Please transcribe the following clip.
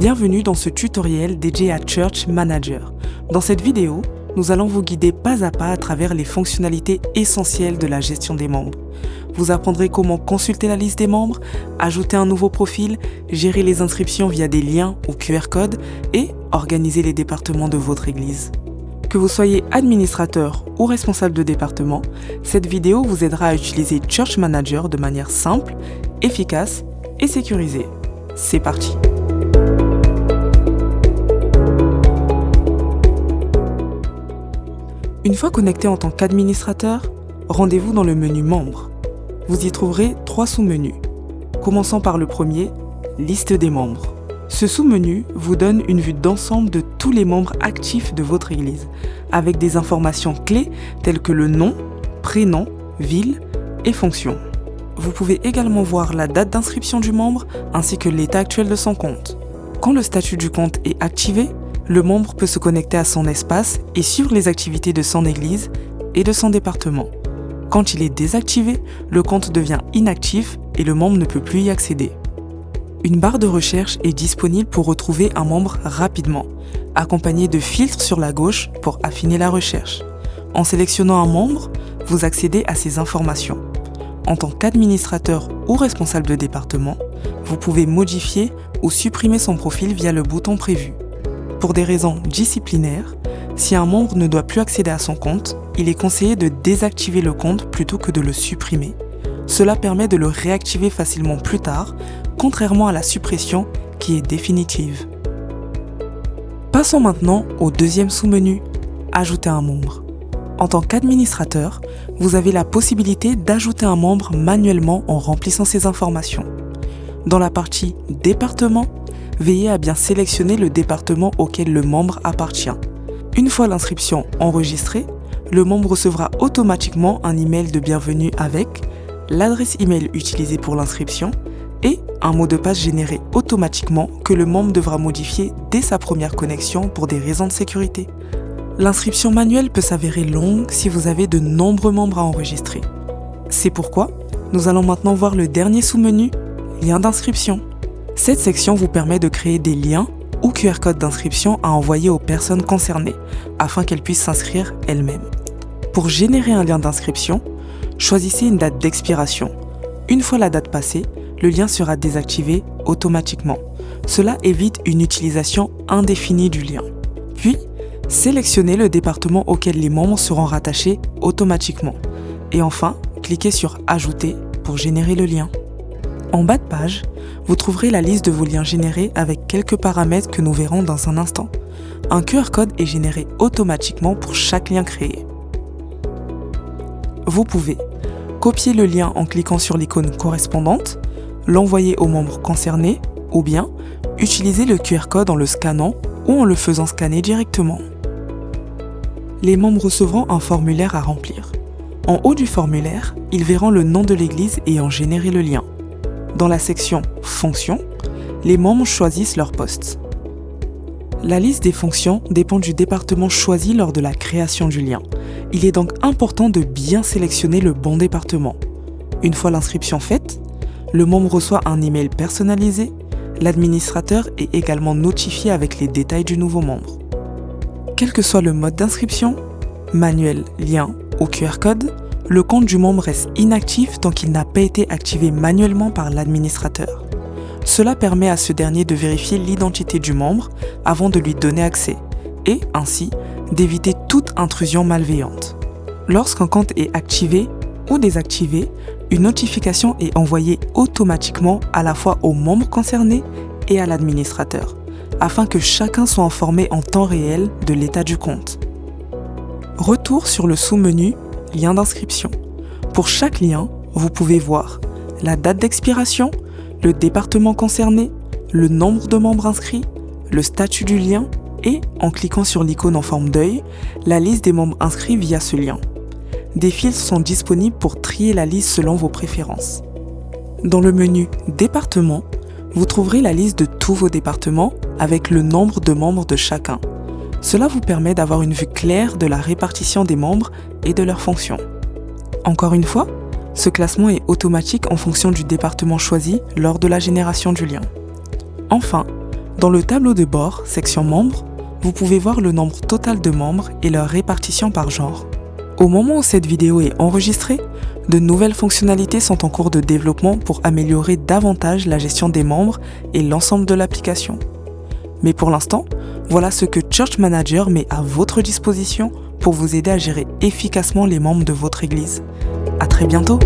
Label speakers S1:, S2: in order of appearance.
S1: Bienvenue dans ce tutoriel dédié à Church Manager. Dans cette vidéo, nous allons vous guider pas à pas à travers les fonctionnalités essentielles de la gestion des membres. Vous apprendrez comment consulter la liste des membres, ajouter un nouveau profil, gérer les inscriptions via des liens ou QR codes et organiser les départements de votre église. Que vous soyez administrateur ou responsable de département, cette vidéo vous aidera à utiliser Church Manager de manière simple, efficace et sécurisée. C'est parti! Une fois connecté en tant qu'administrateur, rendez-vous dans le menu Membres. Vous y trouverez 3 sous-menus. Commençons par le premier, Liste des membres. Ce sous-menu vous donne une vue d'ensemble de tous les membres actifs de votre église, avec des informations clés telles que le nom, prénom, ville et fonction. Vous pouvez également voir la date d'inscription du membre ainsi que l'état actuel de son compte. Quand le statut du compte est activé, le membre peut se connecter à son espace et suivre les activités de son église et de son département. Quand il est désactivé, le compte devient inactif et le membre ne peut plus y accéder. Une barre de recherche est disponible pour retrouver un membre rapidement, accompagnée de filtres sur la gauche pour affiner la recherche. En sélectionnant un membre, vous accédez à ces informations. En tant qu'administrateur ou responsable de département, vous pouvez modifier ou supprimer son profil via le bouton prévu. Pour des raisons disciplinaires, si un membre ne doit plus accéder à son compte, il est conseillé de désactiver le compte plutôt que de le supprimer. Cela permet de le réactiver facilement plus tard, contrairement à la suppression qui est définitive. Passons maintenant au deuxième sous-menu, Ajouter un membre. En tant qu'administrateur, vous avez la possibilité d'ajouter un membre manuellement en remplissant ces informations. Dans la partie Département, veillez à bien sélectionner le département auquel le membre appartient. Une fois l'inscription enregistrée, le membre recevra automatiquement un email de bienvenue avec l'adresse email utilisée pour l'inscription et un mot de passe généré automatiquement que le membre devra modifier dès sa première connexion pour des raisons de sécurité. L'inscription manuelle peut s'avérer longue si vous avez de nombreux membres à enregistrer. C'est pourquoi nous allons maintenant voir le dernier sous-menu, Lien d'inscription. Cette section vous permet de créer des liens ou QR codes d'inscription à envoyer aux personnes concernées, afin qu'elles puissent s'inscrire elles-mêmes. Pour générer un lien d'inscription, choisissez une date d'expiration. Une fois la date passée, le lien sera désactivé automatiquement. Cela évite une utilisation indéfinie du lien. Puis, sélectionnez le département auquel les membres seront rattachés automatiquement. Et enfin, cliquez sur « Ajouter » pour générer le lien. En bas de page, vous trouverez la liste de vos liens générés avec quelques paramètres que nous verrons dans un instant. Un QR code est généré automatiquement pour chaque lien créé. Vous pouvez copier le lien en cliquant sur l'icône correspondante, l'envoyer aux membres concernés ou bien utiliser le QR code en le scannant ou en le faisant scanner directement. Les membres recevront un formulaire à remplir. En haut du formulaire, ils verront le nom de l'église ayant généré le lien. Dans la section « Fonctions », les membres choisissent leur poste. La liste des fonctions dépend du département choisi lors de la création du lien. Il est donc important de bien sélectionner le bon département. Une fois l'inscription faite, le membre reçoit un email personnalisé. L'administrateur est également notifié avec les détails du nouveau membre. Quel que soit le mode d'inscription, manuel, lien ou QR code, le compte du membre reste inactif tant qu'il n'a pas été activé manuellement par l'administrateur. Cela permet à ce dernier de vérifier l'identité du membre avant de lui donner accès et, ainsi, d'éviter toute intrusion malveillante. Lorsqu'un compte est activé ou désactivé, une notification est envoyée automatiquement à la fois aux membres concernés et à l'administrateur, afin que chacun soit informé en temps réel de l'état du compte. Retour sur le sous-menu Lien d'inscription. Pour chaque lien, vous pouvez voir la date d'expiration, le département concerné, le nombre de membres inscrits, le statut du lien et, en cliquant sur l'icône en forme d'œil, la liste des membres inscrits via ce lien. Des filtres sont disponibles pour trier la liste selon vos préférences. Dans le menu Département, vous trouverez la liste de tous vos départements avec le nombre de membres de chacun. Cela vous permet d'avoir une vue claire de la répartition des membres et de leurs fonctions. Encore une fois, ce classement est automatique en fonction du département choisi lors de la génération du lien. Enfin, Dans le tableau de bord, section membres, vous pouvez voir le nombre total de membres et leur répartition par genre. Au moment où cette vidéo est enregistrée, de nouvelles fonctionnalités sont en cours de développement pour améliorer davantage la gestion des membres et l'ensemble de l'application. Mais pour l'instant, voilà ce que Church Manager met à votre disposition pour vous aider à gérer efficacement les membres de votre église. À très bientôt!